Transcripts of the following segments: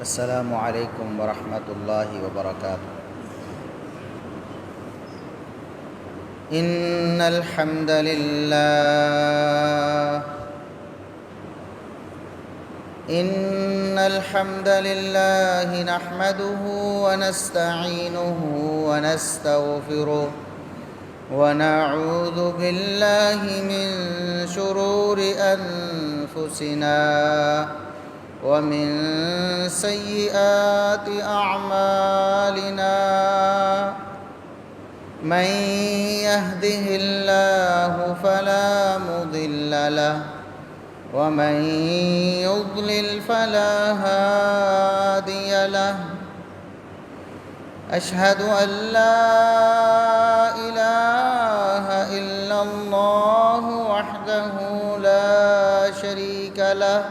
السلام علیکم ورحمۃ اللہ وبرکاتہ۔ ان الحمد للہ نحمده ونستعینه ونستغفره ونعوذ باللہ من شرور انفسنا ومن سیئات اعمالنا، من يهده الله فلا مضل له ومن يضلل فلا هادي له، أشهد أن لا إله إلا الله وحده لا شريك له،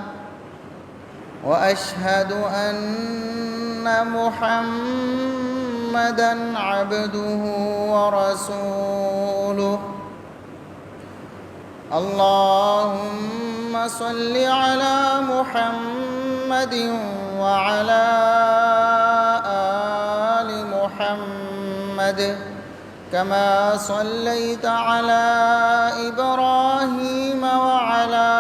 وأشهد أن محمدًا عبده ورسوله۔ اللهم صل على محمد وعلى آل محمد كما صليت على إبراهيم وعلى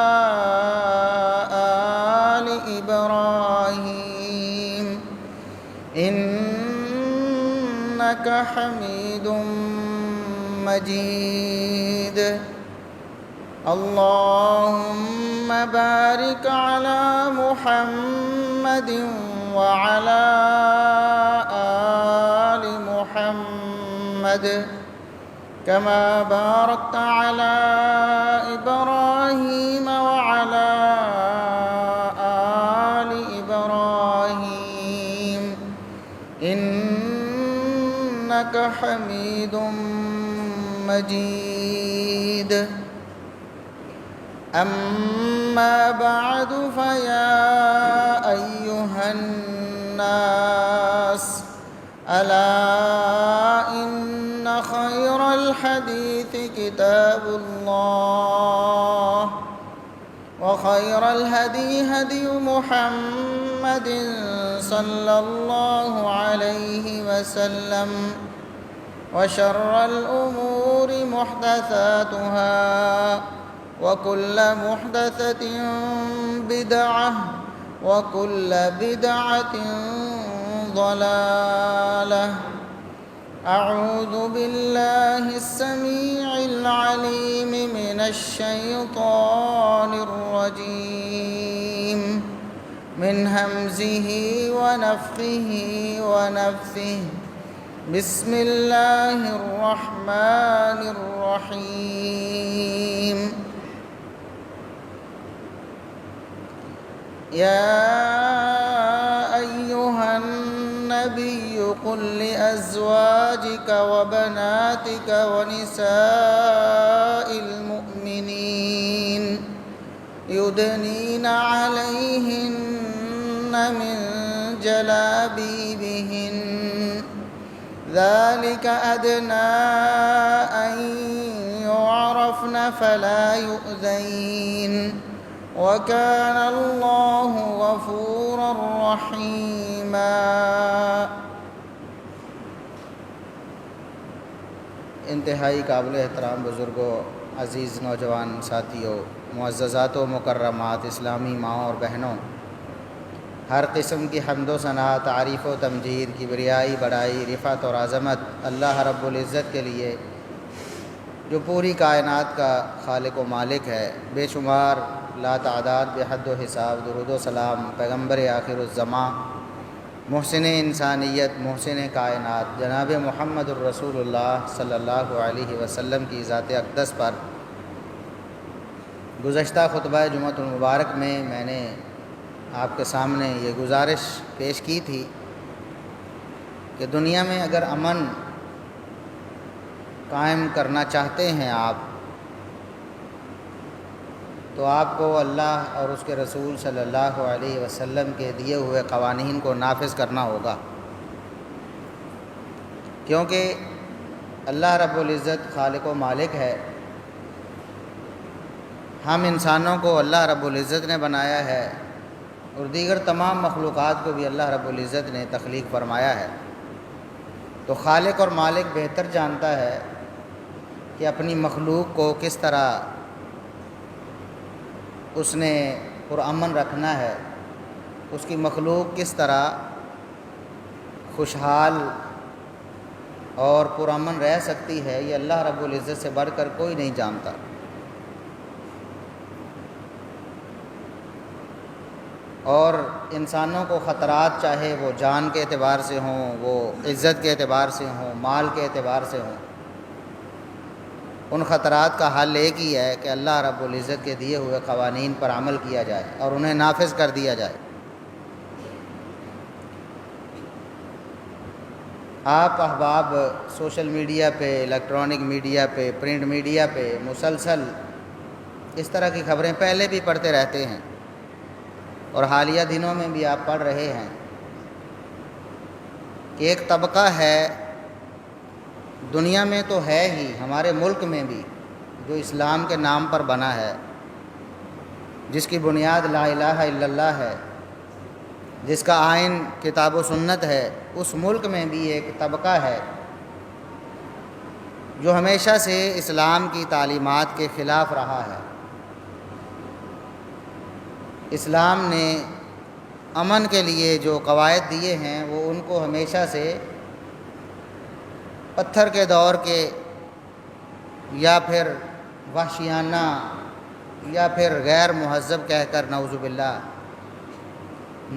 آل إبراهيم إنك حميد مجيد۔ اللهم بارك على محمد وعلى آل محمد كما باركت على إبراهيم وعلى آل إبراهيم إنك حميد مجيد۔ أما بعد، فيا أيها الناس، ألا إن خير الحديث كتاب الله، وخير الهدي هدي محمد صلى الله عليه وسلم، وشر الأمور محدثاتها، وكل محدثة بدعة، وكل بدعة ضلالة۔ أعوذ بالله السميع العليم من الشيطان الرجيم، من همزه ونفخه ونفثه۔ بسم الله الرحمن الرحيم۔ يا أيها النبي قل لأزواجك وبناتك ونساء المؤمنين يدنين عليهن من جلابيبهن، ذلك أدنى أن يعرفن فلا يؤذين، وكان الله غفورا رحيما۔ انتہائی قابل احترام بزرگوں، عزیز نوجوان ساتھیوں، معززات و مکرمات اسلامی ماؤں اور بہنوں، ہر قسم کی حمد و ثنا، تعریف و تمجید، کبریائی، بڑائی، رفعت اور عظمت اللہ رب العزت کے لیے جو پوری کائنات کا خالق و مالک ہے۔ بے شمار لا تعداد بے حد و حساب درود و سلام پیغمبر آخر الزماں، محسن انسانیت، محسن کائنات جناب محمد الرسول اللہ صلی اللہ علیہ وسلم کی ذات اقدس پر۔ گزشتہ خطبہ جمعۃ المبارک میں نے آپ کے سامنے یہ گزارش پیش کی تھی کہ دنیا میں اگر امن قائم کرنا چاہتے ہیں آپ، تو آپ کو اللہ اور اس کے رسول صلی اللہ علیہ وسلم کے دیے ہوئے قوانین کو نافذ کرنا ہوگا، کیونکہ اللہ رب العزت خالق و مالک ہے۔ ہم انسانوں کو اللہ رب العزت نے بنایا ہے اور دیگر تمام مخلوقات کو بھی اللہ رب العزت نے تخلیق فرمایا ہے، تو خالق اور مالک بہتر جانتا ہے کہ اپنی مخلوق کو کس طرح اس نے پرامن رکھنا ہے، اس کی مخلوق کس طرح خوشحال اور پرامن رہ سکتی ہے، یہ اللہ رب العزت سے بڑھ کر کوئی نہیں جانتا۔ اور انسانوں کو خطرات چاہے وہ جان کے اعتبار سے ہوں، وہ عزت کے اعتبار سے ہوں، مال کے اعتبار سے ہوں، ان خطرات کا حل ایک ہی ہے کہ اللہ رب العزت کے دیے ہوئے قوانین پر عمل کیا جائے اور انہیں نافذ کر دیا جائے۔ آپ احباب سوشل میڈیا پہ، الیکٹرانک میڈیا پہ، پرنٹ میڈیا پہ مسلسل اس طرح کی خبریں پہلے بھی پڑھتے رہتے ہیں، اور حالیہ دنوں میں بھی آپ پڑھ رہے ہیں کہ ایک طبقہ ہے، دنیا میں تو ہے ہی، ہمارے ملک میں بھی، جو اسلام کے نام پر بنا ہے، جس کی بنیاد لا الہ الا اللہ ہے، جس کا آئین کتاب و سنت ہے، اس ملک میں بھی ایک طبقہ ہے جو ہمیشہ سے اسلام کی تعلیمات کے خلاف رہا ہے۔ اسلام نے امن کے لیے جو قواعد دیے ہیں وہ ان کو ہمیشہ سے پتھر کے دور کے یا پھر وحشیانہ یا پھر غیر مہذب کہہ کر نعوذ باللہ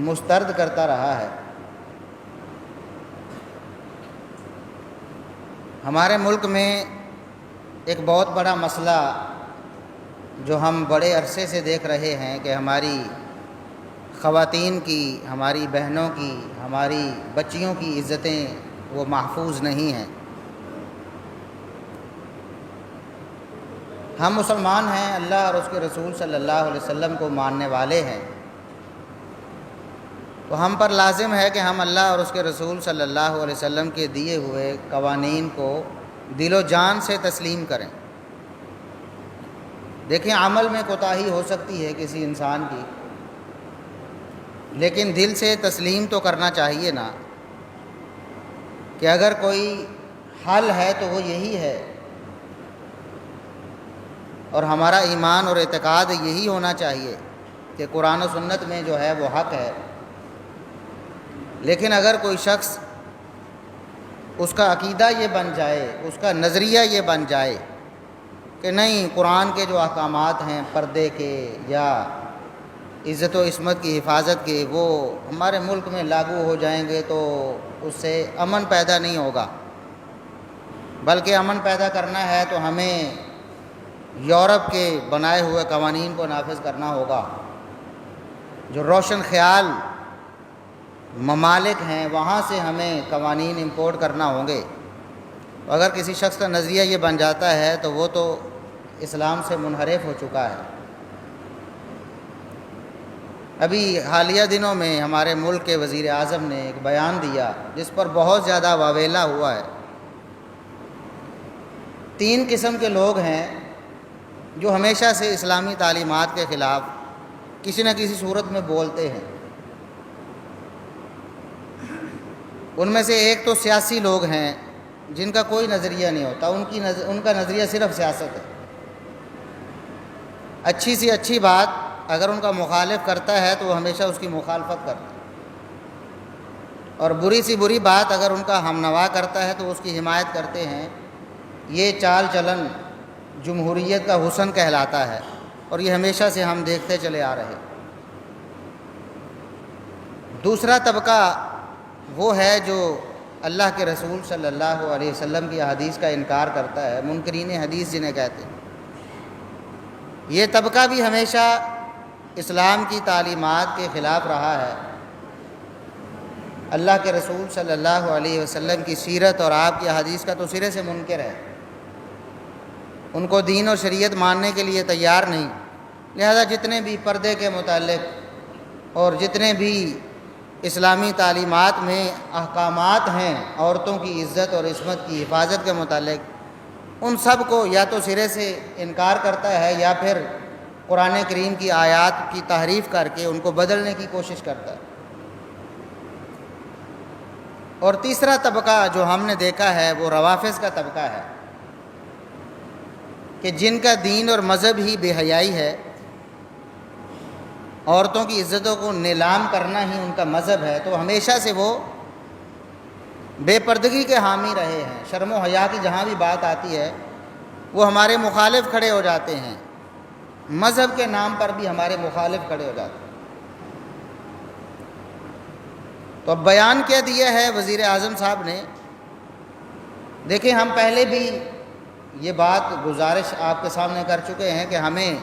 مسترد کرتا رہا ہے۔ ہمارے ملک میں ایک بہت بڑا مسئلہ جو ہم بڑے عرصے سے دیکھ رہے ہیں کہ ہماری خواتین کی، ہماری بہنوں کی، ہماری بچیوں کی عزتیں وہ محفوظ نہیں ہیں۔ ہم مسلمان ہیں، اللہ اور اس کے رسول صلی اللہ علیہ وسلم کو ماننے والے ہیں، تو ہم پر لازم ہے کہ ہم اللہ اور اس کے رسول صلی اللہ علیہ وسلم کے دیے ہوئے قوانین کو دل و جان سے تسلیم کریں۔ دیکھیں، عمل میں کوتاہی ہو سکتی ہے کسی انسان کی، لیکن دل سے تسلیم تو کرنا چاہیے نا، کہ اگر کوئی حل ہے تو وہ یہی ہے، اور ہمارا ایمان اور اعتقاد یہی ہونا چاہیے کہ قرآن و سنت میں جو ہے وہ حق ہے۔ لیکن اگر کوئی شخص، اس کا عقیدہ یہ بن جائے، اس کا نظریہ یہ بن جائے کہ نہیں، قرآن کے جو احکامات ہیں پردے کے یا عزت و عصمت کی حفاظت کے، وہ ہمارے ملک میں لاگو ہو جائیں گے تو اس سے امن پیدا نہیں ہوگا، بلکہ امن پیدا کرنا ہے تو ہمیں یورپ کے بنائے ہوئے قوانین کو نافذ کرنا ہوگا۔ جو روشن خیال ممالک ہیں وہاں سے ہمیں قوانین امپورٹ کرنا ہوں گے۔ اگر کسی شخص کا نظریہ یہ بن جاتا ہے تو وہ تو اسلام سے منحرف ہو چکا ہے۔ ابھی حالیہ دنوں میں ہمارے ملک کے وزیر اعظم نے ایک بیان دیا جس پر بہت زیادہ واویلا ہوا ہے۔ 3 قسم کے لوگ ہیں جو ہمیشہ سے اسلامی تعلیمات کے خلاف کسی نہ کسی صورت میں بولتے ہیں۔ ان میں سے ایک تو سیاسی لوگ ہیں جن کا کوئی نظریہ نہیں ہوتا، ان کا نظریہ صرف سیاست ہے۔ اچھی سی اچھی بات اگر ان کا مخالف کرتا ہے تو وہ ہمیشہ اس کی مخالفت کرتا ہے، اور بری سی بری بات اگر ان کا ہمنوا کرتا ہے تو اس کی حمایت کرتے ہیں۔ یہ چال چلن جمہوریت کا حسن کہلاتا ہے، اور یہ ہمیشہ سے ہم دیکھتے چلے آ رہے ہیں۔ دوسرا طبقہ وہ ہے جو اللہ کے رسول صلی اللہ علیہ وسلم کی احادیث کا انکار کرتا ہے، منکرین حدیث جنہیں کہتے ہیں۔ یہ طبقہ بھی ہمیشہ اسلام کی تعلیمات کے خلاف رہا ہے، اللہ کے رسول صلی اللہ علیہ وسلم کی سیرت اور آپ کی احادیث کا تو سرے سے منکر ہے، ان کو دین اور شریعت ماننے کے لیے تیار نہیں۔ لہذا جتنے بھی پردے کے متعلق اور جتنے بھی اسلامی تعلیمات میں احکامات ہیں عورتوں کی عزت اور عصمت کی حفاظت کے متعلق، ان سب کو یا تو سرے سے انکار کرتا ہے یا پھر قرآن کریم کی آیات کی تحریف کر کے ان کو بدلنے کی کوشش کرتا ہے۔ اور تیسرا طبقہ جو ہم نے دیکھا ہے وہ روافض کا طبقہ ہے، کہ جن کا دین اور مذہب ہی بے حیائی ہے، عورتوں کی عزتوں کو نیلام کرنا ہی ان کا مذہب ہے، تو ہمیشہ سے وہ بے پردگی کے حامی رہے ہیں۔ شرم و حیا کی جہاں بھی بات آتی ہے وہ ہمارے مخالف کھڑے ہو جاتے ہیں، مذہب کے نام پر بھی ہمارے مخالف کھڑے ہو جاتے ہیں۔ تو اب بیان کیا دیا ہے وزیر اعظم صاحب نے، دیکھیں ہم پہلے بھی یہ بات گزارش آپ کے سامنے کر چکے ہیں کہ ہمیں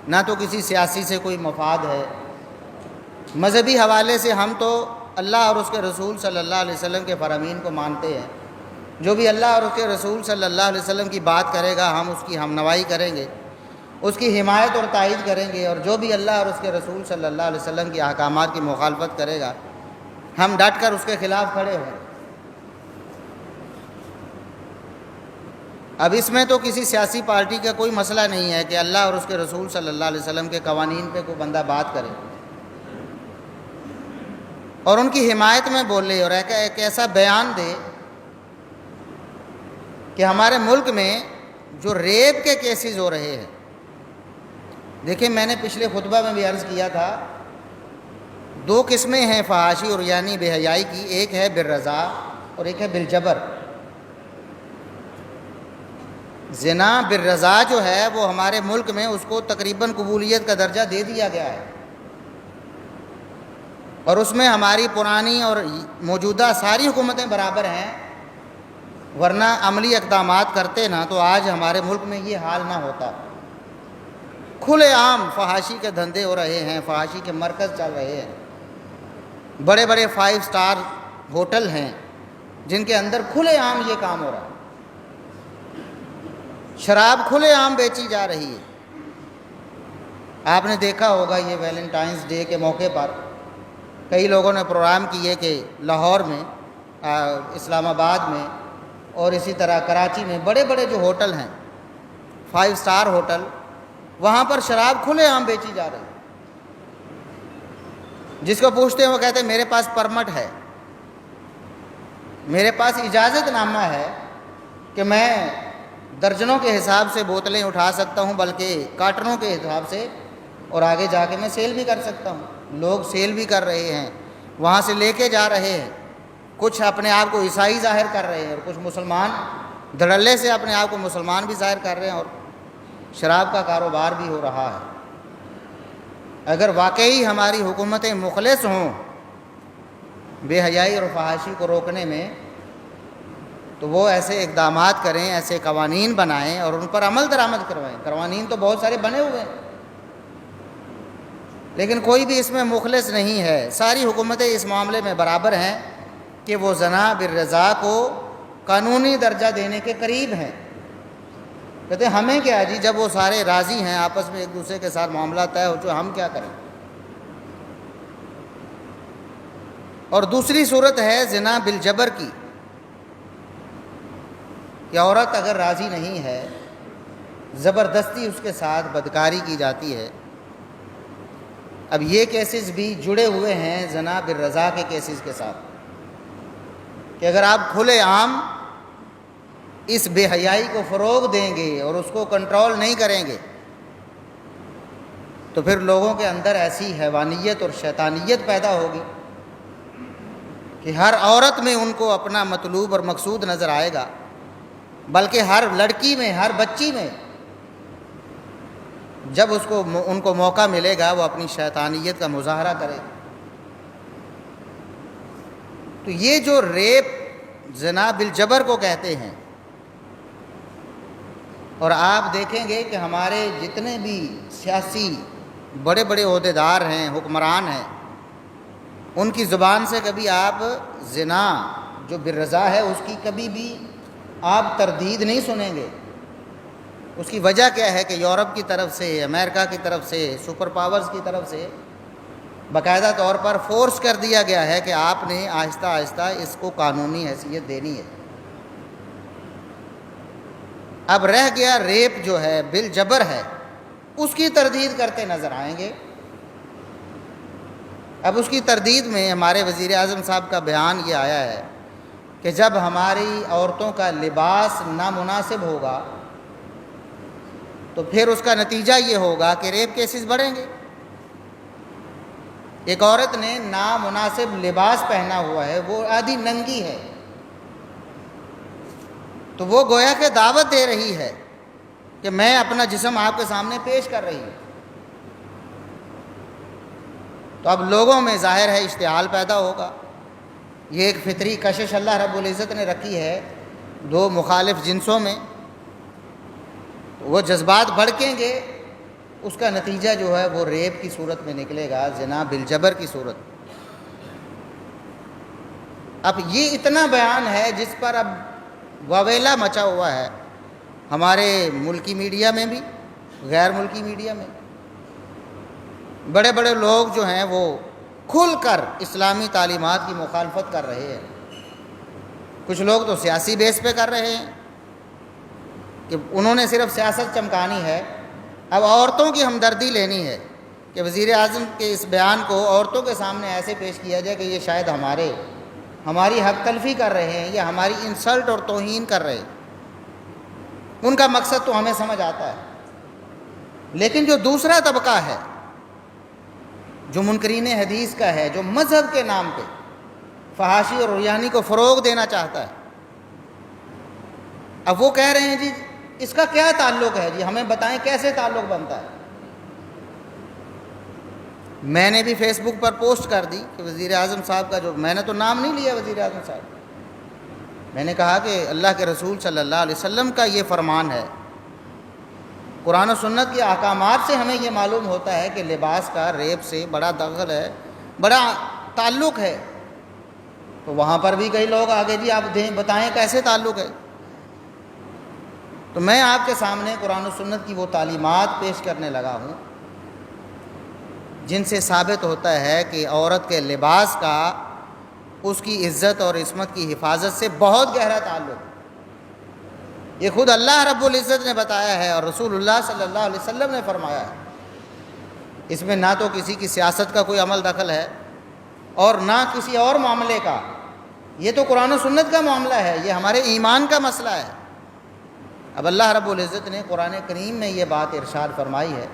نہ تو کسی سیاسی سے کوئی مفاد ہے، مذہبی حوالے سے ہم تو اللہ اور اس کے رسول صلی اللہ علیہ وسلم کے فرامین کو مانتے ہیں۔ جو بھی اللہ اور اس کے رسول صلی اللہ علیہ وسلم کی بات کرے گا ہم اس کی ہمنوائی کریں گے، اس کی حمایت اور تائید کریں گے، اور جو بھی اللہ اور اس کے رسول صلی اللہ علیہ وسلم کی احکامات کی مخالفت کرے گا ہم ڈٹ کر اس کے خلاف کھڑے ہوں۔ اب اس میں تو کسی سیاسی پارٹی کا کوئی مسئلہ نہیں ہے کہ اللہ اور اس کے رسول صلی اللہ علیہ وسلم کے قوانین پہ کوئی بندہ بات کرے اور ان کی حمایت میں بولے اور ایک ایسا بیان دے کہ ہمارے ملک میں جو ریپ کے کیسز ہو رہے ہیں، دیکھیں میں نے پچھلے خطبہ میں بھی عرض کیا تھا، دو قسمیں ہیں فحاشی اور یعنی بے حیائی کی، ایک ہے بالرضا اور ایک ہے بالجبر۔ زنا بالرضا جو ہے وہ ہمارے ملک میں اس کو تقریباً قبولیت کا درجہ دے دیا گیا ہے، اور اس میں ہماری پرانی اور موجودہ ساری حکومتیں برابر ہیں، ورنہ عملی اقدامات کرتے نا تو آج ہمارے ملک میں یہ حال نہ ہوتا۔ کھلے عام فحاشی کے دھندے ہو رہے ہیں، فحاشی کے مرکز چل رہے ہیں، بڑے بڑے 5 اسٹار ہوٹل ہیں جن کے اندر کھلے عام یہ کام ہو رہا ہے، شراب کھلے عام بیچی جا رہی ہے۔ آپ نے دیکھا ہوگا یہ ویلنٹائنس ڈے کے موقع پر کئی لوگوں نے پروگرام کیے کہ لاہور میں، اسلام آباد میں اور اسی طرح کراچی میں بڑے بڑے جو ہوٹل ہیں 5 اسٹار ہوٹل، وہاں پر شراب کھلے عام بیچی جا رہی ہے۔ جس کو پوچھتے ہیں وہ کہتے ہیں میرے پاس پرمٹ ہے، میرے پاس اجازت نامہ ہے کہ میں درجنوں کے حساب سے بوتلیں اٹھا سکتا ہوں، بلکہ کارٹنوں کے حساب سے، اور آگے جا کے میں سیل بھی کر سکتا ہوں۔ لوگ سیل بھی کر رہے ہیں، وہاں سے لے کے جا رہے ہیں، کچھ اپنے آپ کو عیسائی ظاہر کر رہے ہیں اور کچھ مسلمان دھڑلے سے اپنے آپ کو مسلمان بھی ظاہر کر رہے ہیں، اور شراب کا کاروبار بھی ہو رہا ہے۔ اگر واقعی ہماری حکومتیں مخلص ہوں بے حیائی اور فحاشی کو روکنے میں تو وہ ایسے اقدامات کریں، ایسے قوانین بنائیں اور ان پر عمل درآمد کروائیں۔ قوانین تو بہت سارے بنے ہوئے ہیں لیکن کوئی بھی اس میں مخلص نہیں ہے۔ ساری حکومتیں اس معاملے میں برابر ہیں کہ وہ زنا بالرضا کو قانونی درجہ دینے کے قریب ہیں۔ کہتے ہیں ہمیں کیا جی، جب وہ سارے راضی ہیں آپس میں ایک دوسرے کے ساتھ معاملہ طے ہو چکا، ہم کیا کریں۔ اور دوسری صورت ہے زنا بالجبر کی، کہ عورت اگر راضی نہیں ہے، زبردستی اس کے ساتھ بدکاری کی جاتی ہے۔ اب یہ کیسز بھی جڑے ہوئے ہیں زنا بالرضا کے کیسز کے ساتھ، کہ اگر آپ کھلے عام اس بے حیائی کو فروغ دیں گے اور اس کو کنٹرول نہیں کریں گے تو پھر لوگوں کے اندر ایسی حیوانیت اور شیطانیت پیدا ہوگی کہ ہر عورت میں ان کو اپنا مطلوب اور مقصود نظر آئے گا، بلکہ ہر لڑکی میں، ہر بچی میں جب ان کو موقع ملے گا وہ اپنی شیطانیت کا مظاہرہ کرے۔ تو یہ جو ریپ زنا بالجبر کو کہتے ہیں، اور آپ دیکھیں گے کہ ہمارے جتنے بھی سیاسی بڑے بڑے عہدیدار ہیں، حکمران ہیں، ان کی زبان سے کبھی آپ زنا جو بالرضا ہے اس کی کبھی بھی آپ تردید نہیں سنیں گے۔ اس کی وجہ کیا ہے کہ یورپ کی طرف سے، امریکہ کی طرف سے، سپر پاورز کی طرف سے باقاعدہ طور پر فورس کر دیا گیا ہے کہ آپ نے آہستہ آہستہ اس کو قانونی حیثیت دینی ہے۔ اب رہ گیا ریپ جو ہے بالجبر ہے، اس کی تردید کرتے نظر آئیں گے۔ اب اس کی تردید میں ہمارے وزیر اعظم صاحب کا بیان یہ آیا ہے کہ جب ہماری عورتوں کا لباس نامناسب ہوگا تو پھر اس کا نتیجہ یہ ہوگا کہ ریپ کیسز بڑھیں گے۔ ایک عورت نے نامناسب لباس پہنا ہوا ہے، وہ آدھی ننگی ہے، تو وہ گویا کہ دعوت دے رہی ہے کہ میں اپنا جسم آپ کے سامنے پیش کر رہی ہوں۔ تو اب لوگوں میں ظاہر ہے اشتعال پیدا ہوگا۔ یہ ایک فطری کشش اللہ رب العزت نے رکھی ہے دو مخالف جنسوں میں، تو وہ جذبات بھڑکیں گے، اس کا نتیجہ جو ہے وہ ریپ کی صورت میں نکلے گا، زنا بالجبر کی صورت۔ اب یہ اتنا بیان ہے جس پر اب واویلا مچا ہوا ہے ہمارے ملکی میڈیا میں بھی، غیر ملکی میڈیا میں۔ بڑے بڑے لوگ جو ہیں وہ کھل کر اسلامی تعلیمات کی مخالفت کر رہے ہیں۔ کچھ لوگ تو سیاسی بیس پہ کر رہے ہیں کہ انہوں نے صرف سیاست چمکانی ہے۔ اب عورتوں کی ہمدردی لینی ہے کہ وزیر اعظم کے اس بیان کو عورتوں کے سامنے ایسے پیش کیا جائے کہ یہ شاید ہماری حق تلفی کر رہے ہیں یا ہماری انسلٹ اور توہین کر رہے ہیں۔ ان کا مقصد تو ہمیں سمجھ آتا ہے، لیکن جو دوسرا طبقہ ہے جو منکرین حدیث کا ہے، جو مذہب کے نام پہ فحاشی اور عریانی کو فروغ دینا چاہتا ہے، اب وہ کہہ رہے ہیں جی اس کا کیا تعلق ہے، جی ہمیں بتائیں کیسے تعلق بنتا ہے۔ میں نے بھی فیس بک پر پوسٹ کر دی کہ وزیر اعظم صاحب کا، جو میں نے تو نام نہیں لیا وزیر اعظم صاحب، میں نے کہا کہ اللہ کے رسول صلی اللہ علیہ وسلم کا یہ فرمان ہے، قرآن و سنت کے احکامات سے ہمیں یہ معلوم ہوتا ہے کہ لباس کا ریپ سے بڑا دخل ہے، بڑا تعلق ہے۔ تو وہاں پر بھی کئی لوگ آگے جی آپ بتائیں کیسے تعلق ہے۔ تو میں آپ کے سامنے قرآن و سنت کی وہ تعلیمات پیش کرنے لگا ہوں جن سے ثابت ہوتا ہے کہ عورت کے لباس کا اس کی عزت اور عصمت کی حفاظت سے بہت گہرا تعلق ہے۔ یہ خود اللہ رب العزت نے بتایا ہے اور رسول اللہ صلی اللہ علیہ وسلم نے فرمایا ہے۔ اس میں نہ تو کسی کی سیاست کا کوئی عمل دخل ہے اور نہ کسی اور معاملے کا، یہ تو قرآن و سنت کا معاملہ ہے، یہ ہمارے ایمان کا مسئلہ ہے۔ اب اللہ رب العزت نے قرآن کریم میں یہ بات ارشاد فرمائی ہے،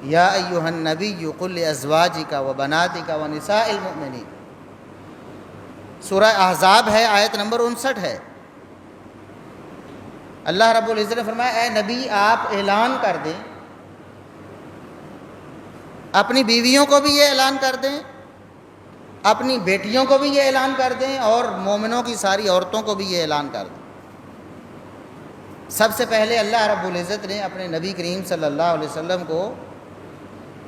یا ایھا النبی قل لازواجک وبناتک ونساء المؤمنین، سورہ احزاب ہے، آیت نمبر 59 ہے۔ اللہ رب العزت نے فرمایا اے نبی آپ اعلان کر دیں، اپنی بیویوں کو بھی یہ اعلان کر دیں، اپنی بیٹیوں کو بھی یہ اعلان کر دیں، اور مومنوں کی ساری عورتوں کو بھی یہ اعلان کر دیں۔ سب سے پہلے اللہ رب العزت نے اپنے نبی کریم صلی اللہ علیہ وسلم کو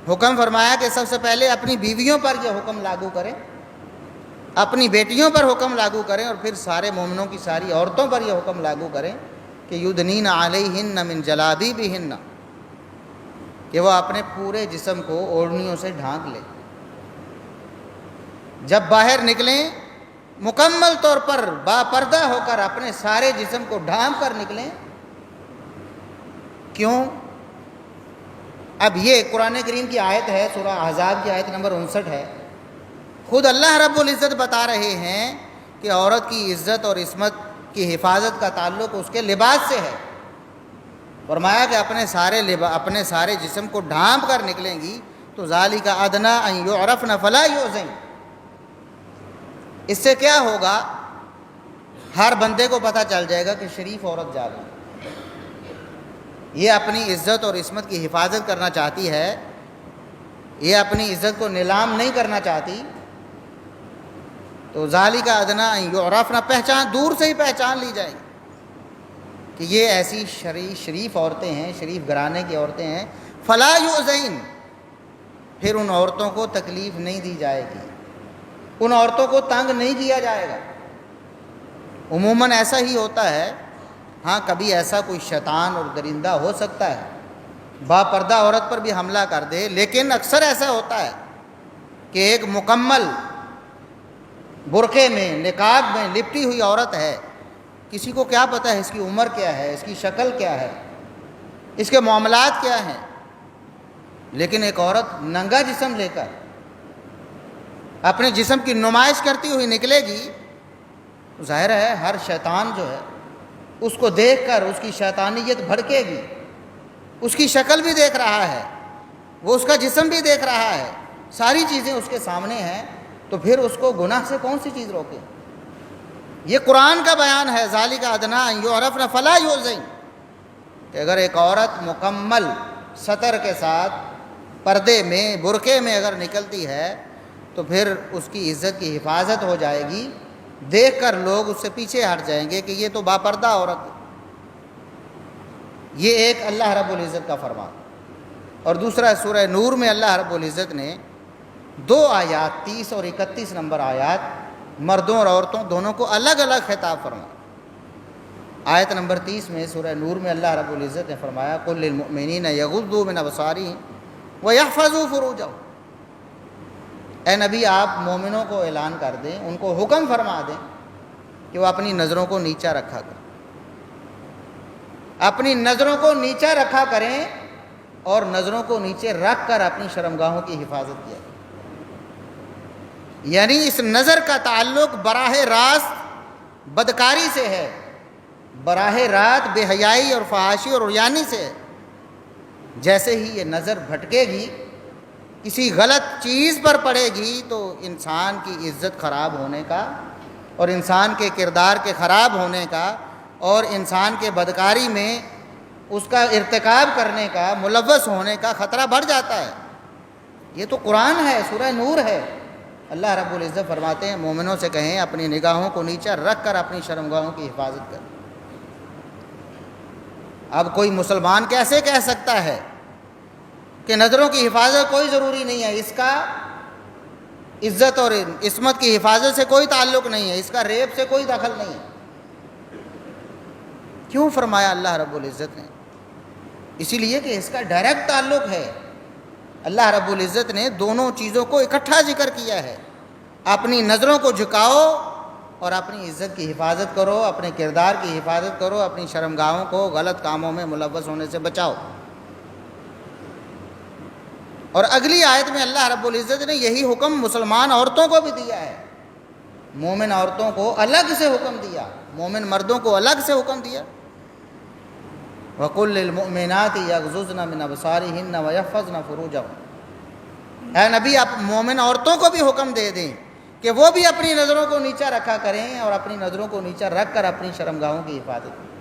حکم فرمایا کہ سب سے پہلے اپنی بیویوں پر یہ حکم لاگو کریں، اپنی بیٹیوں پر حکم لاگو کریں، اور پھر سارے مومنوں کی ساری عورتوں پر یہ حکم لاگو کریں کہ یدنین علیہن من جلابیبہن، کہ وہ اپنے پورے جسم کو اوڑھنیوں سے ڈھانک لیں۔ جب باہر نکلیں مکمل طور پر با پردہ ہو کر اپنے سارے جسم کو ڈھانپ کر نکلیں۔ کیوں؟ اب یہ قرآن کریم کی آیت ہے، سورہ احزاب کی آیت نمبر 59 ہے۔ خود اللہ رب العزت بتا رہے ہیں کہ عورت کی عزت اور عصمت کی حفاظت کا تعلق اس کے لباس سے ہے۔ فرمایا کہ اپنے سارے جسم کو ڈھانپ کر نکلیں گی تو ذالک ادنیٰ ان یعرفن فلا یؤذین، اس سے کیا ہوگا، ہر بندے کو پتہ چل جائے گا کہ شریف عورت جا رہی ہے، یہ اپنی عزت اور عصمت کی حفاظت کرنا چاہتی ہے، یہ اپنی عزت کو نیلام نہیں کرنا چاہتی۔ تو ذالک ادنیٰ ان یعرفن، پہچان دور سے ہی پہچان لی جائے گی کہ یہ ایسی شریف عورتیں ہیں، شریف گھرانے کی عورتیں ہیں۔ فلا یؤذین، پھر ان عورتوں کو تکلیف نہیں دی جائے گی، ان عورتوں کو تنگ نہیں کیا جائے گا۔ عموماً ایسا ہی ہوتا ہے، ہاں کبھی ایسا کوئی شیطان اور درندہ ہو سکتا ہے با پردہ عورت پر بھی حملہ کر دے، لیکن اکثر ایسا ہوتا ہے کہ ایک مکمل برقعے میں، نقاب میں لپٹی ہوئی عورت ہے، کسی کو کیا پتہ ہے اس کی عمر کیا ہے، اس کی شکل کیا ہے، اس کے معاملات کیا ہیں. لیکن ایک عورت ننگا جسم لے کر اپنے جسم کی نمائش کرتی ہوئی نکلے گی، ظاہر ہے ہر شیطان جو ہے اس کو دیکھ کر اس کی شیطانیت بھڑکے گی. اس کی شکل بھی دیکھ رہا ہے، وہ اس کا جسم بھی دیکھ رہا ہے، ساری چیزیں اس کے سامنے ہیں، تو پھر اس کو گناہ سے کون سی چیز روکے؟ یہ قرآن کا بیان ہے، ذالک ادنیٰ ان یعرفن فلا یؤذین، کہ اگر ایک عورت مکمل ستر کے ساتھ پردے میں، برقعے میں اگر نکلتی ہے تو پھر اس کی عزت کی حفاظت ہو جائے گی. دیکھ کر لوگ اس سے پیچھے ہٹ جائیں گے کہ یہ تو باپردہ عورت ہے. یہ ایک اللہ رب العزت کا فرمان. اور دوسرا سورہ نور میں اللہ رب العزت نے 2 آیات 30 اور 31 نمبر آیات مردوں اور عورتوں دونوں کو الگ الگ خطاب فرمایا. آیت نمبر 30 میں سورہ نور میں اللہ رب العزت نے فرمایا قل للمؤمنین یغضوا من ابصارہم ویحفظوا فروجہم، اے نبی آپ مومنوں کو اعلان کر دیں، ان کو حکم فرما دیں کہ وہ اپنی نظروں کو نیچا رکھا کریں، اپنی نظروں کو نیچا رکھا کریں اور نظروں کو نیچے رکھ کر اپنی شرمگاہوں کی حفاظت کیا. یعنی اس نظر کا تعلق براہ راست بدکاری سے ہے، براہ راست بے حیائی اور فحاشی اور عریانی سے ہے. جیسے ہی یہ نظر بھٹکے گی، کسی غلط چیز پر پڑے گی، تو انسان کی عزت خراب ہونے کا اور انسان کے کردار کے خراب ہونے کا اور انسان کے بدکاری میں اس کا ارتکاب کرنے کا، ملوث ہونے کا خطرہ بڑھ جاتا ہے. یہ تو قرآن ہے، سورہ نور ہے. اللہ رب العزت فرماتے ہیں مومنوں سے کہیں اپنی نگاہوں کو نیچے رکھ کر اپنی شرمگاہوں کی حفاظت کریں. اب کوئی مسلمان کیسے کہہ سکتا ہے کہ نظروں کی حفاظت کوئی ضروری نہیں ہے، اس کا عزت اور عصمت کی حفاظت سے کوئی تعلق نہیں ہے، اس کا ریپ سے کوئی دخل نہیں ہے؟ کیوں فرمایا اللہ رب العزت نے؟ اسی لیے کہ اس کا ڈائریکٹ تعلق ہے. اللہ رب العزت نے دونوں چیزوں کو اکٹھا ذکر کیا ہے. اپنی نظروں کو جھکاؤ اور اپنی عزت کی حفاظت کرو، اپنے کردار کی حفاظت کرو، اپنی شرمگاہوں کو غلط کاموں میں ملوث ہونے سے بچاؤ. اور اگلی آیت میں اللہ رب العزت نے یہی حکم مسلمان عورتوں کو بھی دیا ہے. مومن عورتوں کو الگ سے حکم دیا، مومن مردوں کو الگ سے حکم دیا. وَقُلْ لِلْمُؤْمِنَاتِ يَغْضُضْنَ مِنْ أَبْصَارِهِنَّ وَيَحْفَظْنَ فُرُوجَهُنَّ، اے نبی آپ مومن عورتوں کو بھی حکم دے دیں کہ وہ بھی اپنی نظروں کو نیچا رکھا کریں اور اپنی نظروں کو نیچا رکھ کر اپنی شرمگاہوں کی حفاظت کریں.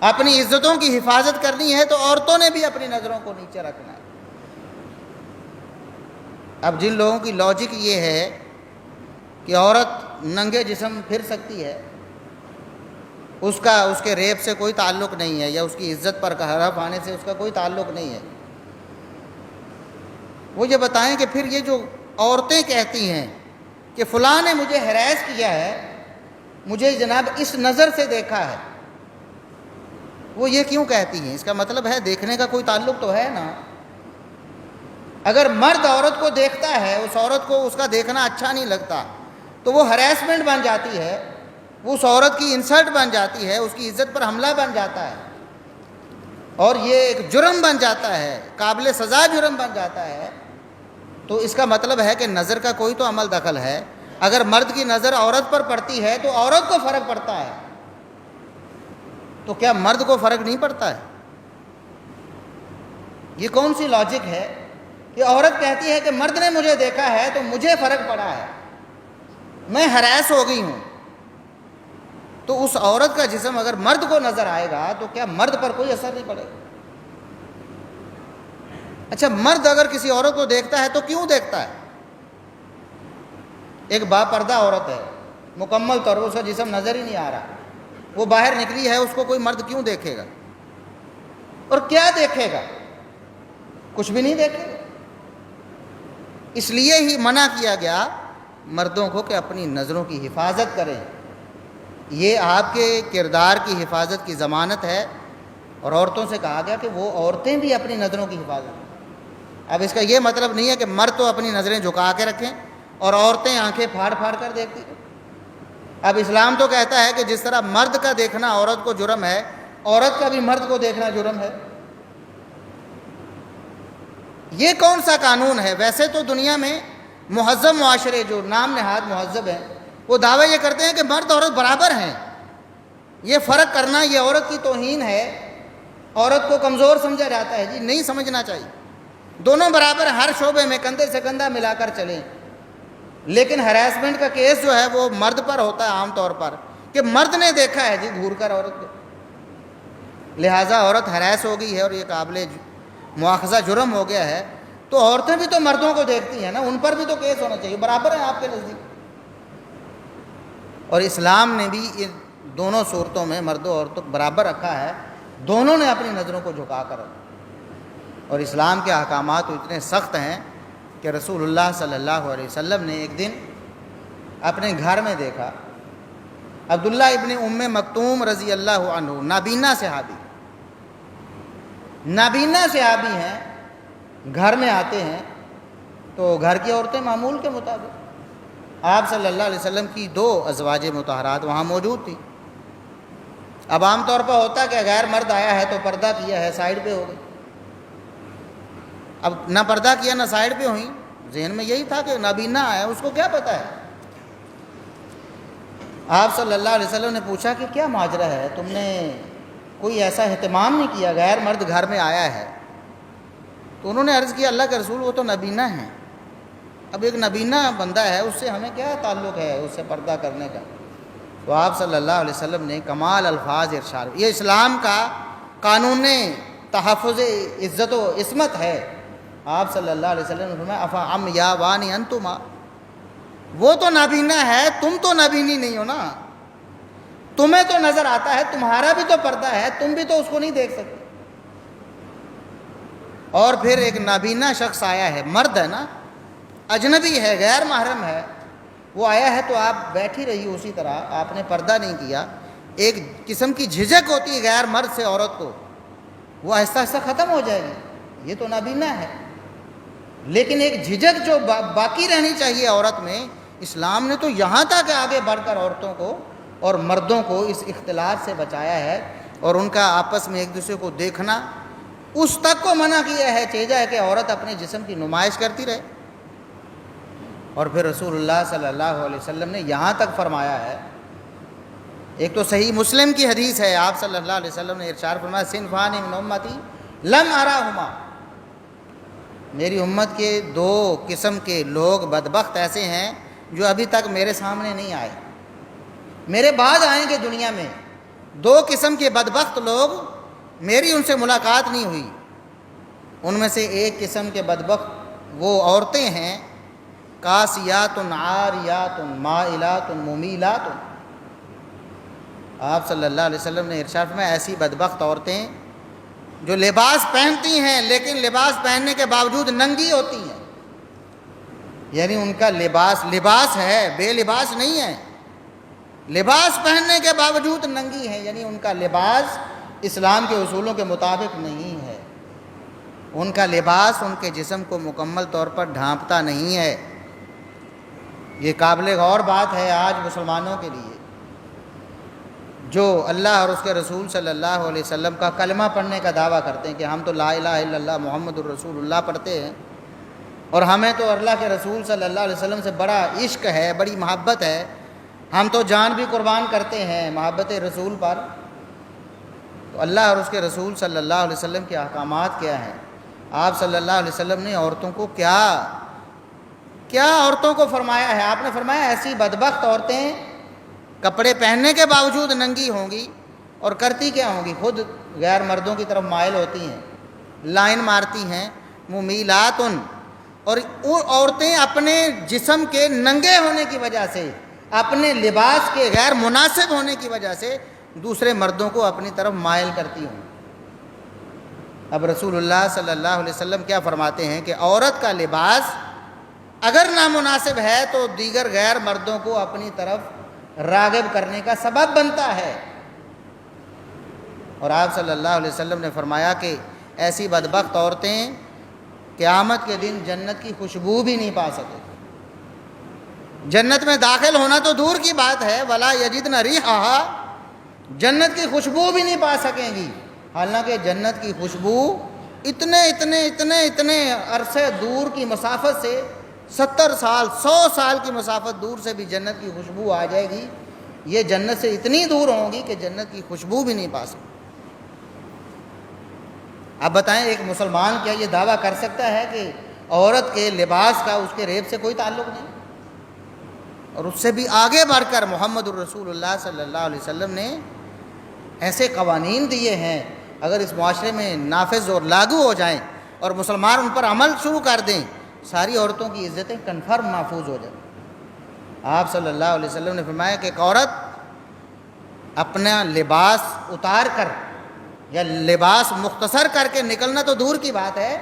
اپنی عزتوں کی حفاظت کرنی ہے تو عورتوں نے بھی اپنی نظروں کو نیچے رکھنا ہے. اب جن لوگوں کی لاجک یہ ہے کہ عورت ننگے جسم پھر سکتی ہے، اس کے ریپ سے کوئی تعلق نہیں ہے، یا اس کی عزت پر حرف آنے سے اس کا کوئی تعلق نہیں ہے، وہ یہ بتائیں کہ پھر یہ جو عورتیں کہتی ہیں کہ فلاں نے مجھے ہراس کیا ہے، مجھے جناب اس نظر سے دیکھا ہے، وہ یہ کیوں کہتی ہیں؟ اس کا مطلب ہے دیکھنے کا کوئی تعلق تو ہے نا. اگر مرد عورت کو دیکھتا ہے، اس عورت کو اس کا دیکھنا اچھا نہیں لگتا، تو وہ ہراسمنٹ بن جاتی ہے، وہ اس عورت کی انسلٹ بن جاتی ہے، اس کی عزت پر حملہ بن جاتا ہے، اور یہ ایک جرم بن جاتا ہے، قابل سزا جرم بن جاتا ہے. تو اس کا مطلب ہے کہ نظر کا کوئی تو عمل دخل ہے. اگر مرد کی نظر عورت پر پڑتی ہے تو عورت کو فرق پڑتا ہے، تو کیا مرد کو فرق نہیں پڑتا ہے؟ یہ کون سی لاجک ہے کہ عورت کہتی ہے کہ مرد نے مجھے دیکھا ہے تو مجھے فرق پڑا ہے، میں ہراس ہو گئی ہوں. تو اس عورت کا جسم اگر مرد کو نظر آئے گا تو کیا مرد پر کوئی اثر نہیں پڑے گا؟ اچھا، مرد اگر کسی عورت کو دیکھتا ہے تو کیوں دیکھتا ہے؟ ایک باپردہ عورت ہے، مکمل طور پر اس کا جسم نظر ہی نہیں آ رہا، وہ باہر نکلی ہے، اس کو کوئی مرد کیوں دیکھے گا؟ اور کیا دیکھے گا؟ کچھ بھی نہیں دیکھے گا. اس لیے ہی منع کیا گیا مردوں کو کہ اپنی نظروں کی حفاظت کریں. یہ آپ کے کردار کی حفاظت کی ضمانت ہے. اور عورتوں سے کہا گیا کہ وہ عورتیں بھی اپنی نظروں کی حفاظت کریں. اب اس کا یہ مطلب نہیں ہے کہ مرد تو اپنی نظریں جھکا کے رکھیں اور عورتیں آنکھیں پھاڑ پھاڑ کر دیکھتی ہیں. اب اسلام تو کہتا ہے کہ جس طرح مرد کا دیکھنا عورت کو جرم ہے، عورت کا بھی مرد کو دیکھنا جرم ہے؟ یہ کون سا قانون ہے؟ ویسے تو دنیا میں مہذب معاشرے جو نام نہاد مہذب ہیں وہ دعویٰ یہ کرتے ہیں کہ مرد عورت برابر ہیں. یہ فرق کرنا یہ عورت کی توہین ہے، عورت کو کمزور سمجھا جاتا ہے. جی نہیں سمجھنا چاہیے، دونوں برابر ہر شعبے میں کندھے سے کندھا ملا کر چلیں. لیکن ہراسمنٹ کا کیس جو ہے وہ مرد پر ہوتا ہے عام طور پر، کہ مرد نے دیکھا ہے جی گھور کر عورت کو، لہٰذا عورت ہراس ہو گئی ہے اور یہ قابل مواخذہ جرم ہو گیا ہے. تو عورتیں بھی تو مردوں کو دیکھتی ہیں نا، ان پر بھی تو کیس ہونا چاہیے، برابر ہیں آپ کے نزدیک. اور اسلام نے بھی ان دونوں صورتوں میں مرد و عورتوں کو برابر رکھا ہے، دونوں نے اپنی نظروں کو جھکا کر رکھا. اور اسلام کے احکامات اتنے سخت ہیں کہ رسول اللہ صلی اللہ علیہ وسلم نے ایک دن اپنے گھر میں دیکھا عبداللہ ابن ام مکتوم رضی اللہ عنہ، نابینا صحابی ہیں، گھر میں آتے ہیں تو گھر کی عورتیں معمول کے مطابق، آپ صلی اللہ علیہ وسلم کی 2 ازواج مطہرات وہاں موجود تھیں. اب عام طور پر ہوتا کہ غیر مرد آیا ہے تو پردہ کیا ہے، سائیڈ پہ ہو گئی. اب نہ پردہ کیا نہ سائیڈ پہ ہوئیں، ذہن میں یہی تھا کہ نابینا آیا، اس کو کیا پتہ ہے. آپ صلی اللہ علیہ وسلم نے پوچھا کہ کیا ماجرا ہے، تم نے کوئی ایسا اہتمام نہیں کیا، غیر مرد گھر میں آیا ہے. تو انہوں نے عرض کیا اللہ کے رسول وہ تو نابینا ہیں. اب ایک نابینا بندہ ہے، اس سے ہمیں کیا تعلق ہے اس سے پردہ کرنے کا. تو آپ صلی اللہ علیہ وسلم نے کمال الفاظ ارشاد، یہ اسلام کا قانون تحفظ عزت و عصمت ہے. آپ صلی اللہ علیہ وسلم نے فرمایا افا ام یا وانی انتما، وہ تو نابینا ہے، تم تو نابینی نہیں ہو نا، تمہیں تو نظر آتا ہے، تمہارا بھی تو پردہ ہے، تم بھی تو اس کو نہیں دیکھ سکتے. اور پھر ایک نابینا شخص آیا ہے، مرد ہے نا، اجنبی ہے، غیر محرم ہے، وہ آیا ہے تو آپ بیٹھی رہی اسی طرح، آپ نے پردہ نہیں کیا. ایک قسم کی جھجک ہوتی ہے غیر مرد سے عورت کو، وہ آہستہ آہستہ ختم ہو جائے گی، یہ تو نابینا ہے. لیکن ایک جھجک جو باقی رہنی چاہیے عورت میں، اسلام نے تو یہاں تک آگے بڑھ کر عورتوں کو اور مردوں کو اس اختلاط سے بچایا ہے، اور ان کا آپس میں ایک دوسرے کو دیکھنا اس تک کو منع کیا ہے، چاہیے ہے کہ عورت اپنے جسم کی نمائش کرتی رہے. اور پھر رسول اللہ صلی اللہ علیہ وسلم نے یہاں تک فرمایا ہے، ایک تو صحیح مسلم کی حدیث ہے، آپ صلی اللہ علیہ وسلم نے ارشاد فرمایا صنفان من امتی لم اراہما، میری امت کے 2 قسم کے لوگ بدبخت ایسے ہیں جو ابھی تک میرے سامنے نہیں آئے، میرے بعد آئیں گے دنیا میں. 2 قسم کے بدبخت لوگ، میری ان سے ملاقات نہیں ہوئی. ان میں سے ایک قسم کے بدبخت وہ عورتیں ہیں کاسیات عاریات مائلات ممیلات. آپ صلی اللہ علیہ وسلم نے ارشاد فرمایا ایسی بدبخت عورتیں جو لباس پہنتی ہیں لیکن لباس پہننے کے باوجود ننگی ہوتی ہیں، یعنی ان کا لباس ہے، بے لباس نہیں ہے، لباس پہننے کے باوجود ننگی ہیں، یعنی ان کا لباس اسلام کے اصولوں کے مطابق نہیں ہے، ان کا لباس ان کے جسم کو مکمل طور پر ڈھانپتا نہیں ہے. یہ قابل غور بات ہے آج مسلمانوں کے لیے جو اللہ اور اس کے رسول صلی اللہ علیہ وسلم کا کلمہ پڑھنے کا دعویٰ کرتے ہیں کہ ہم تو لا الہ الا اللہ محمد الرسول اللہ پڑھتے ہیں، اور ہمیں تو اللہ کے رسول صلی اللہ علیہ وسلم سے بڑا عشق ہے، بڑی محبت ہے، ہم تو جان بھی قربان کرتے ہیں محبت رسول پر. تو اللہ اور اس کے رسول صلی اللہ علیہ وسلم کے احکامات کیا ہیں؟ آپ صلی اللہ علیہ وسلم نے عورتوں کو کیا عورتوں کو فرمایا ہے؟ آپ نے فرمایا ایسی بدبخت عورتیں کپڑے پہننے کے باوجود ننگی ہوں گی، اور کرتی کیا ہوں گی؟ خود غیر مردوں کی طرف مائل ہوتی ہیں، لائن مارتی ہیں، ممیلات. اور وہ عورتیں اپنے جسم کے ننگے ہونے کی وجہ سے، اپنے لباس کے غیر مناسب ہونے کی وجہ سے دوسرے مردوں کو اپنی طرف مائل کرتی ہوں. اب رسول اللہ صلی اللہ علیہ وسلم کیا فرماتے ہیں کہ عورت کا لباس اگر نامناسب ہے تو دیگر غیر مردوں کو اپنی طرف راغب کرنے کا سبب بنتا ہے. اور آپ صلی اللہ علیہ وسلم نے فرمایا کہ ایسی بدبخت عورتیں قیامت کے دن جنت کی خوشبو بھی نہیں پا سکے. جنت میں داخل ہونا تو دور کی بات ہے، ولا یجدن ریحھا، جنت کی خوشبو بھی نہیں پا سکیں گی، حالانکہ جنت کی خوشبو اتنے عرصے دور کی مسافت سے 70 سال 100 سال کی مسافت دور سے بھی جنت کی خوشبو آ جائے گی، یہ جنت سے اتنی دور ہوں گی کہ جنت کی خوشبو بھی نہیں پا سکتی۔ اب بتائیں ایک مسلمان کیا یہ دعویٰ کر سکتا ہے کہ عورت کے لباس کا اس کے ریپ سے کوئی تعلق نہیں؟ اور اس سے بھی آگے بڑھ کر محمد الرسول اللہ صلی اللہ علیہ وسلم نے ایسے قوانین دیے ہیں، اگر اس معاشرے میں نافذ اور لاگو ہو جائیں اور مسلمان ان پر عمل شروع کر دیں، ساری عورتوں کی عزتیں کنفرم محفوظ ہو جائیں۔ آپ صلی اللہ علیہ وسلم نے فرمایا کہ ایک عورت اپنا لباس اتار کر یا لباس مختصر کر کے نکلنا تو دور کی بات ہے،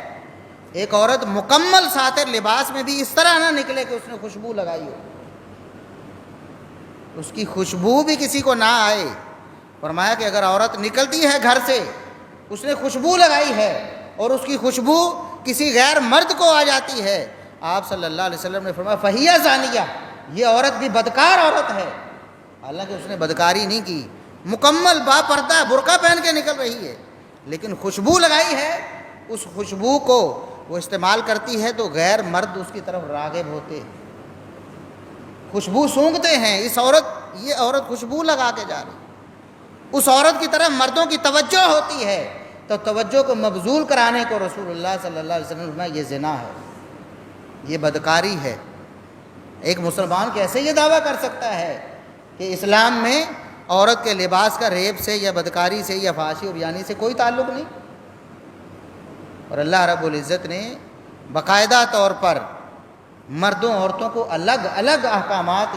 ایک عورت مکمل ساتر لباس میں بھی اس طرح نہ نکلے کہ اس نے خوشبو لگائی ہو، اس کی خوشبو بھی کسی کو نہ آئے۔ فرمایا کہ اگر عورت نکلتی ہے گھر سے، اس نے خوشبو لگائی ہے اور اس کی خوشبو کسی غیر مرد کو آ جاتی ہے، آپ صلی اللہ علیہ وسلم نے فرمایا فہیہ زانیہ، یہ عورت بھی بدکار عورت ہے، حالانکہ اس نے بدکاری نہیں کی، مکمل با پردہ برقع پہن کے نکل رہی ہے، لیکن خوشبو لگائی ہے، اس خوشبو کو وہ استعمال کرتی ہے تو غیر مرد اس کی طرف راغب ہوتے ہیں، خوشبو سونگھتے ہیں، یہ عورت خوشبو لگا کے جا رہی، اس عورت کی طرف مردوں کی توجہ ہوتی ہے، تو توجہ کو مبذول کرانے کو رسول اللہ صلی اللہ علیہ وسلم نے فرمایا یہ زنا ہے، یہ بدکاری ہے۔ ایک مسلمان کیسے یہ دعویٰ کر سکتا ہے کہ اسلام میں عورت کے لباس کا ریپ سے یا بدکاری سے یا فحاشی و بیانی سے کوئی تعلق نہیں؟ اور اللہ رب العزت نے باقاعدہ طور پر مردوں عورتوں کو الگ الگ احکامات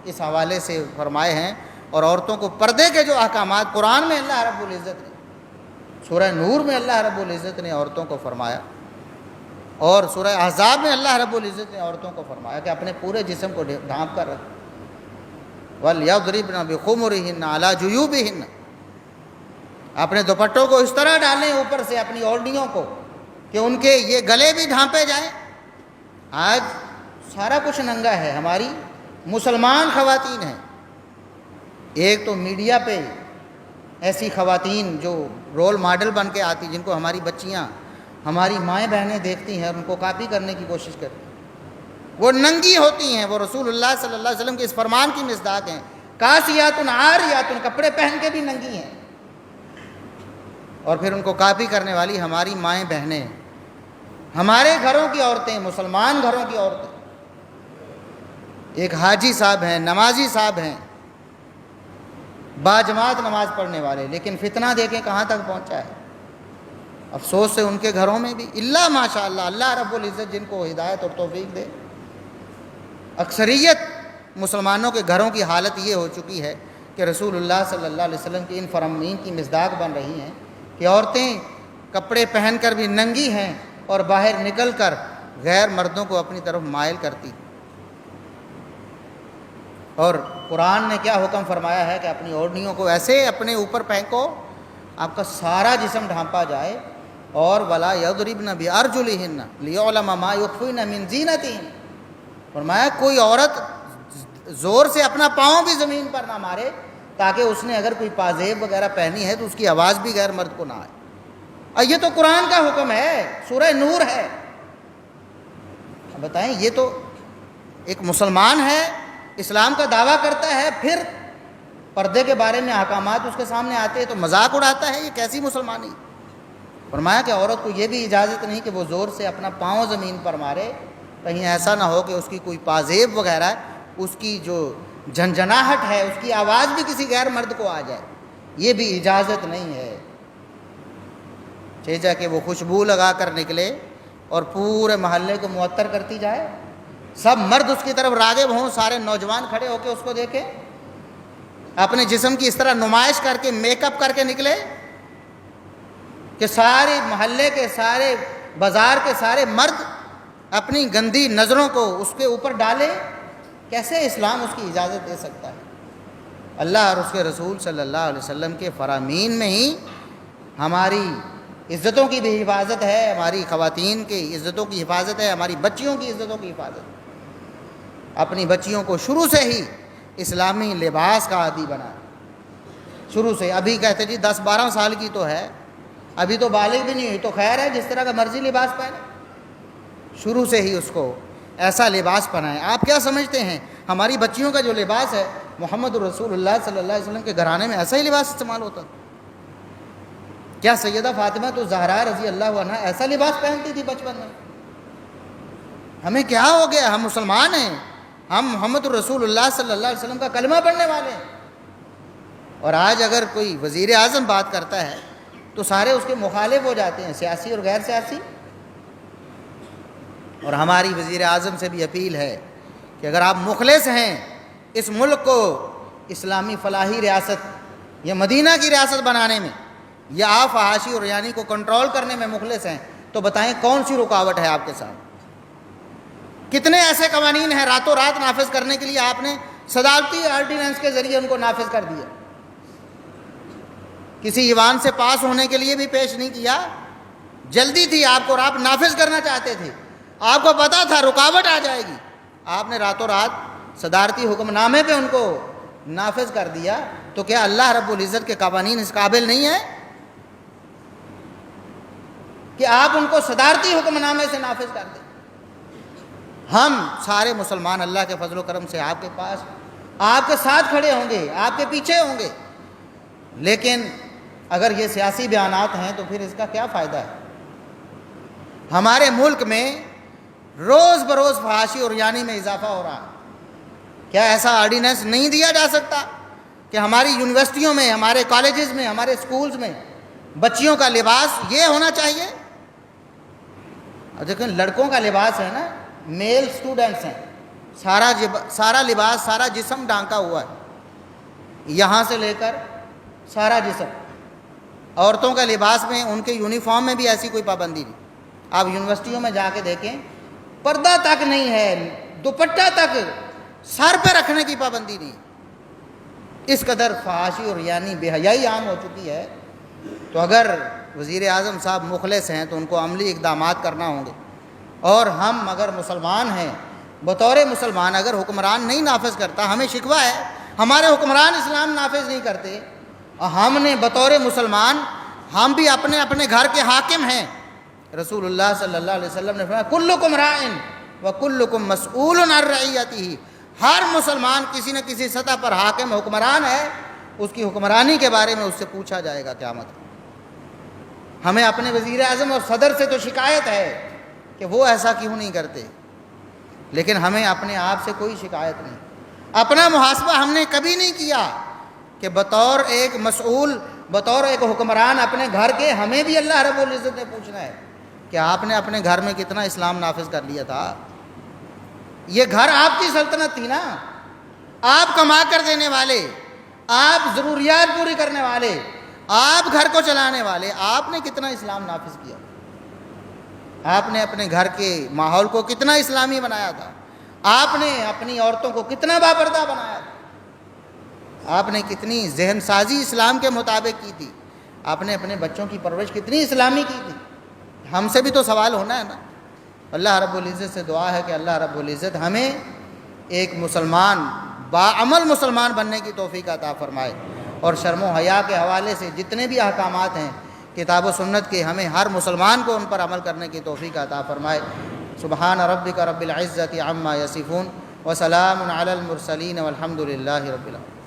اس حوالے سے فرمائے ہیں، اور عورتوں کو پردے کے جو احکامات قرآن میں اللہ رب العزت نے، سورہ نور میں اللہ رب العزت نے عورتوں کو فرمایا، اور سورہ احزاب میں اللہ رب العزت نے عورتوں کو فرمایا کہ اپنے پورے جسم کو ڈھانپ کر رکھیں، وَلْيَضْرِبْنَ بِخُمُرِهِنَّ عَلَى جُيُوبِهِنَّ، اپنے دوپٹوں کو اس طرح ڈالیں اوپر سے اپنی اوڑھنیوں کو کہ ان کے یہ گلے بھی ڈھانپے جائیں۔ آج سارا کچھ ننگا ہے، ہماری مسلمان خواتین ہیں، ایک تو میڈیا پہ ایسی خواتین جو رول ماڈل بن کے آتی، جن کو ہماری بچیاں ہماری مائیں بہنیں دیکھتی ہیں اور ان کو کاپی کرنے کی کوشش کرتی ہیں، وہ ننگی ہوتی ہیں، وہ رسول اللہ صلی اللہ علیہ وسلم کے اس فرمان کی مصداق ہیں، کاسیات عاریات، کپڑے پہن کے بھی ننگی ہیں، اور پھر ان کو کاپی کرنے والی ہماری مائیں بہنیں، ہمارے گھروں کی عورتیں، مسلمان گھروں کی عورتیں۔ ایک حاجی صاحب ہیں، نمازی صاحب ہیں، باجماعت نماز پڑھنے والے، لیکن فتنہ دیکھیں کہاں تک پہنچا ہے۔ افسوس سے ان کے گھروں میں بھی اللہ ماشاء اللہ، اللہ رب العزت جن کو ہدایت اور توفیق دے، اکثریت مسلمانوں کے گھروں کی حالت یہ ہو چکی ہے کہ رسول اللہ صلی اللہ علیہ وسلم کی ان فرامین کی مصداق بن رہی ہیں کہ عورتیں کپڑے پہن کر بھی ننگی ہیں اور باہر نکل کر غیر مردوں کو اپنی طرف مائل کرتی۔ اور قرآن نے کیا حکم فرمایا ہے کہ اپنی اوڑھنیوں کو ایسے اپنے اوپر پھینکو آپ کا سارا جسم ڈھانپا جائے، اور وَلَا يَضْرِبْنَ بِأَرْجُلِهِنَّ لِيُعْلَمَ مَا يُخْفِينَ مِنْ زِينَتِهِنَّ، فرمایا کوئی عورت زور سے اپنا پاؤں بھی زمین پر نہ مارے، تاکہ اس نے اگر کوئی پازیب وغیرہ پہنی ہے تو اس کی آواز بھی غیر مرد کو نہ آئے۔ اور یہ تو قرآن کا حکم ہے، سورہ نور ہے۔ بتائیں، یہ تو ایک مسلمان ہے، اسلام کا دعویٰ کرتا ہے، پھر پردے کے بارے میں احکامات اس کے سامنے آتے ہیں تو مذاق اڑاتا ہے، یہ کیسی مسلمانی؟ فرمایا کہ عورت کو یہ بھی اجازت نہیں کہ وہ زور سے اپنا پاؤں زمین پر مارے، کہیں ایسا نہ ہو کہ اس کی کوئی پازیب وغیرہ، اس کی جو جھنجھناہٹ ہے، اس کی آواز بھی کسی غیر مرد کو آ جائے، یہ بھی اجازت نہیں ہے۔ چاہے کہ وہ خوشبو لگا کر نکلے اور پورے محلے کو معطر کرتی جائے، سب مرد اس کی طرف راغب ہوں، سارے نوجوان کھڑے ہو کے اس کو دیکھیں، اپنے جسم کی اس طرح نمائش کر کے میک اپ کر کے نکلے کہ سارے محلے کے، سارے بازار کے سارے مرد اپنی گندی نظروں کو اس کے اوپر ڈالے، کیسے اسلام اس کی اجازت دے سکتا ہے؟ اللہ اور اس کے رسول صلی اللہ علیہ وسلم کے فرامین میں ہی ہماری عزتوں کی بھی حفاظت ہے، ہماری خواتین کی عزتوں کی حفاظت ہے، ہماری بچیوں کی عزتوں کی حفاظت ہے۔ اپنی بچیوں کو شروع سے ہی اسلامی لباس کا عادی بنائیں، شروع سے. ابھی کہتے جی 10-12 سال کی تو ہے, ابھی تو بالغ بھی نہیں ہوئی, تو خیر ہے جس طرح کا مرضی لباس پہنے, شروع سے ہی اس کو ایسا لباس پہنائیں. آپ کیا سمجھتے ہیں ہماری بچیوں کا جو لباس ہے, محمد رسول اللہ صلی اللہ علیہ وسلم کے گھرانے میں ایسا ہی لباس استعمال ہوتا تھا؟ کیا سیدہ فاطمہ تو زہرا رضی اللہ عنہا ایسا لباس پہنتی تھی بچپن میں؟ ہمیں کیا ہو گیا؟ ہم مسلمان ہیں, ہم محمد رسول اللہ صلی اللہ علیہ وسلم کا کلمہ پڑھنے والے ہیں. اور آج اگر کوئی وزیر اعظم بات کرتا ہے تو سارے اس کے مخالف ہو جاتے ہیں, سیاسی اور غیر سیاسی. اور ہماری وزیر اعظم سے بھی اپیل ہے کہ اگر آپ مخلص ہیں اس ملک کو اسلامی فلاحی ریاست یا مدینہ کی ریاست بنانے میں, یا آپ فحاشی اور ریانی کو کنٹرول کرنے میں مخلص ہیں, تو بتائیں کون سی رکاوٹ ہے آپ کے ساتھ؟ کتنے ایسے قوانین ہیں راتوں رات نافذ کرنے کے لیے آپ نے صدارتی آرڈیننس کے ذریعے ان کو نافذ کر دیا, کسی ایوان سے پاس ہونے کے لیے بھی پیش نہیں کیا. جلدی تھی آپ کو اور آپ نافذ کرنا چاہتے تھے, آپ کو پتا تھا رکاوٹ آ جائے گی, آپ نے راتوں رات صدارتی حکم نامے پہ ان کو نافذ کر دیا. تو کیا اللہ رب العزت کے قوانین اس قابل نہیں ہیں کہ آپ ان کو صدارتی حکم نامے سے نافذ کر دیں؟ ہم سارے مسلمان اللہ کے فضل و کرم سے آپ کے پاس, آپ کے ساتھ کھڑے ہوں گے, آپ کے پیچھے ہوں گے. لیکن اگر یہ سیاسی بیانات ہیں تو پھر اس کا کیا فائدہ ہے؟ ہمارے ملک میں روز بروز فحاشی اور ریانی میں اضافہ ہو رہا ہے. کیا ایسا آرڈیننس نہیں دیا جا سکتا کہ ہماری یونیورسٹیوں میں, ہمارے کالجز میں, ہمارے سکولز میں بچیوں کا لباس یہ ہونا چاہیے؟ اب دیکھیں لڑکوں کا لباس ہے نا, میل سٹوڈنٹس ہیں, سارا لباس, سارا جسم ڈھانکا ہوا ہے, یہاں سے لے کر سارا جسم. عورتوں کا لباس میں, ان کے یونیفارم میں بھی ایسی کوئی پابندی نہیں. آپ یونیورسٹیوں میں جا کے دیکھیں, پردہ تک نہیں ہے, دوپٹہ تک سر پہ رکھنے کی پابندی نہیں. اس قدر فحاشی اور ریانی بے حیائی عام ہو چکی ہے. تو اگر وزیر اعظم صاحب مخلص ہیں تو ان کو عملی اقدامات کرنا ہوں گے. اور ہم اگر مسلمان ہیں, بطور مسلمان اگر حکمران نہیں نافذ کرتا, ہمیں شکوہ ہے ہمارے حکمران اسلام نافذ نہیں کرتے, اور ہم نے بطور مسلمان ہم بھی اپنے اپنے گھر کے حاکم ہیں. رسول اللہ صلی اللہ علیہ وسلم نے فرمایا کلکم راعٍ وکلکم مسئول عن رعیتہ. ہر مسلمان کسی نہ کسی سطح پر حاکم حکمران ہے, اس کی حکمرانی کے بارے میں اس سے پوچھا جائے گا قیامت میں. ہمیں اپنے وزیر اعظم اور صدر سے تو شکایت ہے کہ وہ ایسا کیوں نہیں کرتے, لیکن ہمیں اپنے آپ سے کوئی شکایت نہیں. اپنا محاسبہ ہم نے کبھی نہیں کیا کہ بطور ایک مسئول, بطور ایک حکمران اپنے گھر کے, ہمیں بھی اللہ رب العزت نے پوچھنا ہے کہ آپ نے اپنے گھر میں کتنا اسلام نافذ کر لیا تھا. یہ گھر آپ کی سلطنت تھی نا, آپ کما کر دینے والے, آپ ضروریات پوری کرنے والے, آپ گھر کو چلانے والے, آپ نے کتنا اسلام نافذ کیا؟ آپ نے اپنے گھر کے ماحول کو کتنا اسلامی بنایا تھا؟ آپ نے اپنی عورتوں کو کتنا باپردہ بنایا تھا؟ آپ نے کتنی ذہن سازی اسلام کے مطابق کی تھی؟ آپ نے اپنے بچوں کی پرورش کتنی اسلامی کی تھی؟ ہم سے بھی تو سوال ہونا ہے نا. اللہ رب العزت سے دعا ہے کہ اللہ رب العزت ہمیں ایک مسلمان, باعمل مسلمان بننے کی توفیق عطا فرمائے, اور شرم و حیا کے حوالے سے جتنے بھی احکامات ہیں کتاب و سنت کے, ہمیں ہر مسلمان کو ان پر عمل کرنے کی توفیق عطا فرمائے. سبحان ربک رب العزت عما یصفون وسلام علی المرسلین والحمد للہ رب العالمین.